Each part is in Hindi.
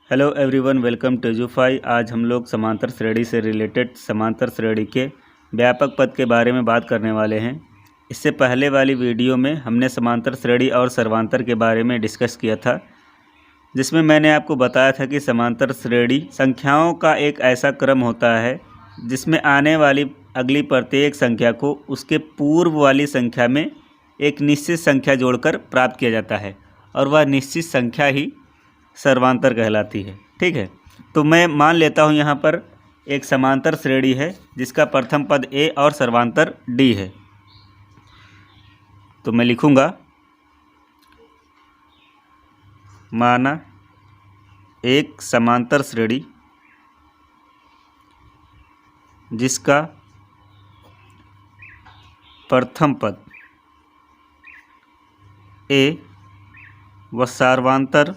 Hello everyone, welcome to Edufy. आज हम लोग समांतर श्रेणी से रिलेटेड समांतर श्रेणी के व्यापक पद के बारे में बात करने वाले हैं। इससे पहले वाली वीडियो में हमने समांतर श्रेणी और सर्वांतर के बारे में डिस्कस किया था, जिसमें मैंने आपको बताया था कि समांतर श्रेणी संख्याओं का एक ऐसा क्रम होता है जिसमें आने वाली अगली प्रत्येक संख्या को उसके पूर्व वाली संख्या में एक निश्चित संख्या जोड़कर प्राप्त किया जाता है और वह निश्चित संख्या ही सर्वांतर कहलाती है। ठीक है, तो मैं मान लेता हूँ यहाँ पर एक समांतर श्रेणी है जिसका प्रथम पद a और सर्वांतर d है। तो मैं लिखूँगा माना एक समांतर श्रेणी जिसका प्रथम पद a व सर्वांतर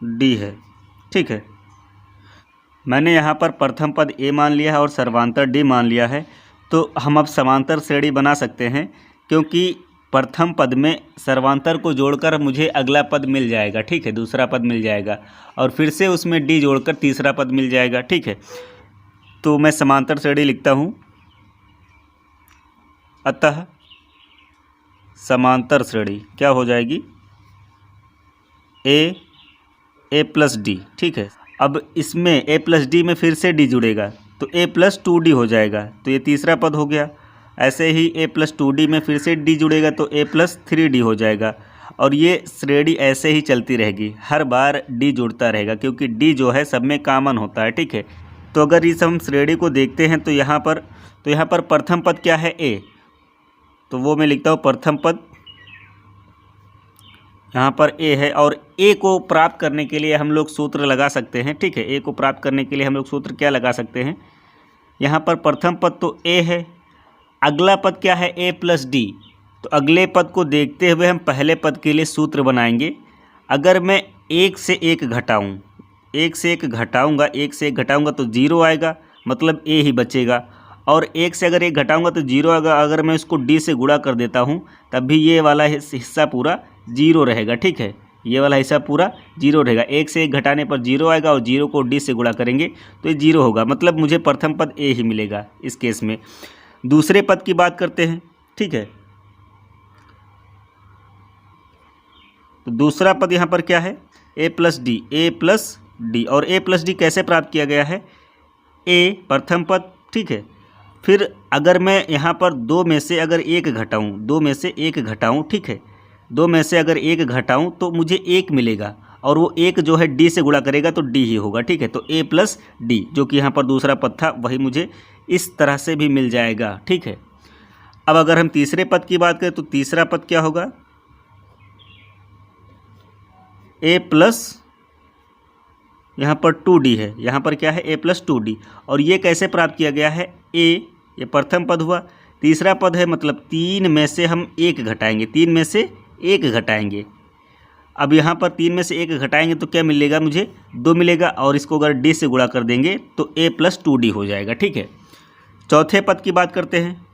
d है। ठीक है, मैंने यहाँ पर प्रथम पद a मान लिया है और सर्वांतर d मान लिया है। तो हम अब समांतर श्रेणी बना सकते हैं, क्योंकि प्रथम पद में सर्वांतर को जोड़कर मुझे अगला पद मिल जाएगा। ठीक है, दूसरा पद मिल जाएगा और फिर से उसमें d जोड़कर तीसरा पद मिल जाएगा। ठीक है, तो मैं समांतर श्रेणी लिखता हूँ। अतः समांतर श्रेणी क्या हो जाएगी, a प्लस डी। ठीक है, अब इसमें a प्लस डी में फिर से d जुड़ेगा तो a प्लस 2d हो जाएगा, तो ये तीसरा पद हो गया। ऐसे ही a प्लस 2d में फिर से d जुड़ेगा तो a प्लस 3d हो जाएगा। और ये श्रेणी ऐसे ही चलती रहेगी, हर बार d जुड़ता रहेगा, क्योंकि d जो है सब में कॉमन होता है। ठीक है, तो अगर इस हम श्रेणी को देखते हैं तो यहाँ पर प्रथम पद क्या है, a, तो वो मैं लिखता हूँ प्रथम पद यहाँ पर a है। और a को प्राप्त करने के लिए हम लोग सूत्र लगा सकते हैं। ठीक है, a को प्राप्त करने के लिए हम लोग सूत्र क्या लगा सकते हैं, यहाँ पर प्रथम पद तो a है, अगला पद क्या है a प्लस डी। तो अगले पद को देखते हुए हम पहले पद के लिए सूत्र बनाएंगे। अगर मैं एक से एक घटाऊँ, एक से एक घटाऊँगा तो 0 आएगा, मतलब a ही बचेगा। और एक से अगर एक घटाऊँगा तो 0 आएगा। अगर मैं उसको d से गुणा कर देता हूँ तब भी ये वाला हिस्सा पूरा 0 रहेगा। ठीक है, ये वाला हिस्सा पूरा 0 रहेगा। एक से एक घटाने पर 0 आएगा और 0 को d से गुणा करेंगे तो ये 0 होगा, मतलब मुझे प्रथम पद a ही मिलेगा इस केस में। दूसरे पद की बात करते हैं। ठीक है, तो दूसरा पद यहाँ पर क्या है, a प्लस डी। और a प्लस डी कैसे प्राप्त किया गया है, a प्रथम पद। ठीक है, फिर अगर मैं यहाँ पर दो में से अगर एक घटाऊँ, ठीक है, दो में से अगर एक घटाऊँ तो मुझे एक मिलेगा, और वो एक जो है d से गुणा करेगा तो d ही होगा। ठीक है, तो a प्लस डी जो कि यहाँ पर दूसरा पद था वही मुझे इस तरह से भी मिल जाएगा। ठीक है, अब अगर हम तीसरे पद की बात करें तो तीसरा पद क्या होगा, a प्लस यहाँ पर 2d है, यहाँ पर क्या है a प्लस 2d। और ये कैसे प्राप्त किया गया है, a ये प्रथम पद हुआ। तीसरा पद है, मतलब 3 में से हम एक घटाएंगे, 3 में से एक घटाएंगे। अब यहाँ पर 3 में से एक घटाएंगे तो क्या मिलेगा, मुझे 2 मिलेगा, और इसको अगर d से गुणा कर देंगे तो a प्लस 2d हो जाएगा। ठीक है, चौथे पद की बात करते हैं।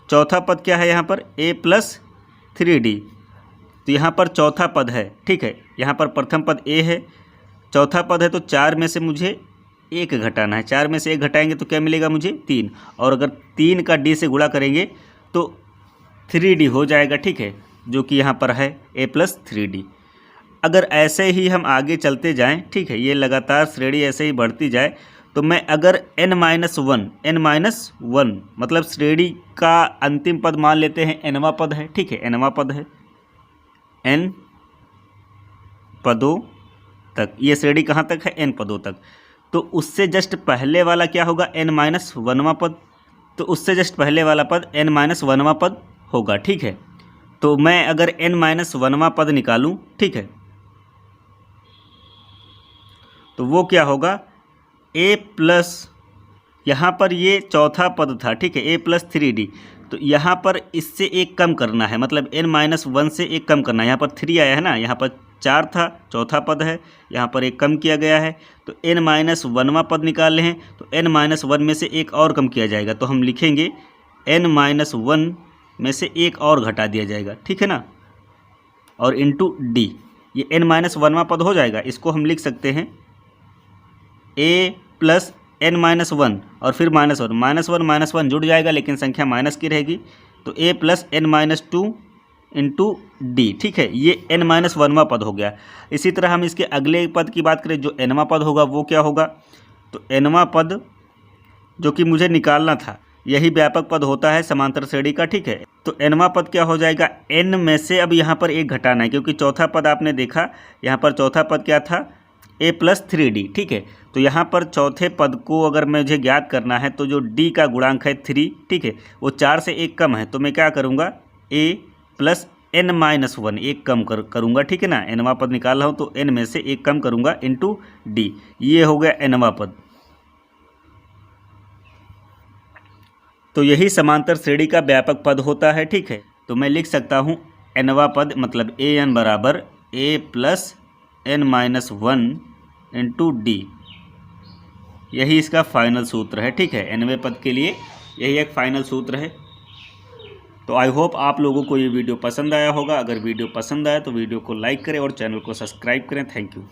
चौथा पद क्या है यहाँ पर, a प्लस 3d। तो यहाँ पर चौथा पद है। ठीक है, यहाँ पर प्रथम पद a है, चौथा पद है, तो 4 में से मुझे एक घटाना है। 4 में से एक घटाएंगे तो क्या मिलेगा, मुझे 3, और अगर 3 का d से गुणा करेंगे तो 3d हो जाएगा। ठीक है, जो कि यहाँ पर है a प्लस 3d। अगर ऐसे ही हम आगे चलते जाएं, ठीक है, ये लगातार श्रेणी ऐसे ही बढ़ती जाए, तो मैं अगर n-1 मतलब श्रेणी का अंतिम पद मान लेते हैं, nवां पद है। ठीक है, nवां पद है, n पदों तक, ये श्रेणी कहाँ तक है, n पदों तक। तो उससे जस्ट पहले वाला क्या होगा, n-1वां पद। तो उससे जस्ट पहले वाला पद n-1वां पद होगा। ठीक है, तो मैं अगर n-1वां पद निकालूं, ठीक है, तो वो क्या होगा, a प्लस, यहाँ पर ये चौथा पद था। ठीक है, a प्लस 3d। तो यहाँ पर इससे एक कम करना है, मतलब n-1 से एक कम करना है। यहाँ पर 3 आया है ना, यहाँ पर 4 था, चौथा पद है, यहाँ पर एक कम किया गया है, तो n-1वां पद निकाल रहे हैं, तो n-1 में से एक और कम किया जाएगा। तो हम लिखेंगे n-1 में से एक और घटा दिया जाएगा, ठीक है ना, और इंटू डी, ये n-1वां पद हो जाएगा। इसको हम लिख सकते हैं a प्लस n-1 और फिर -1 जुड़ जाएगा लेकिन संख्या माइनस की रहेगी, तो a plus n-2 into D, ठीक है, ये n-1वां पद हो गया। इसी तरह हम इसके अगले पद की बात करें, जो nवां पद होगा वो क्या होगा, तो nवां पद जो कि मुझे निकालना था, यही व्यापक पद होता है समांतर श्रेणी का, ठीक है। तो nवां पद क्या हो जाएगा, n में से अब यहाँ पर एक घटाना है, क्योंकि चौथा पद आपने देखा, यहाँ पर चौथा पद क्या था, a प्लस 3d, ठीक है। तो यहाँ पर चौथे पद को अगर मुझे ज्ञात करना है तो जो d का गुणांक है 3, ठीक है, वो 4 से एक कम है, तो मैं क्या करूँगा, a प्लस n-1 एक कम करूँगा, ठीक है ना, nवां पद निकाल रहा हूँ तो n में से एक कम करूँगा इंटू डी, ये हो गया nवां पद। तो यही समांतर श्रेणी का व्यापक पद होता है, ठीक है। तो मैं लिख सकता हूँ nवां पद मतलब an बराबर a plus n-1 into D, यही इसका फाइनल सूत्र है, ठीक है। nवें पद के लिए यही एक फाइनल सूत्र है। तो आई होप आप लोगों को ये वीडियो पसंद आया होगा। अगर वीडियो पसंद आया तो वीडियो को लाइक करें और चैनल को सब्सक्राइब करें। Thank you.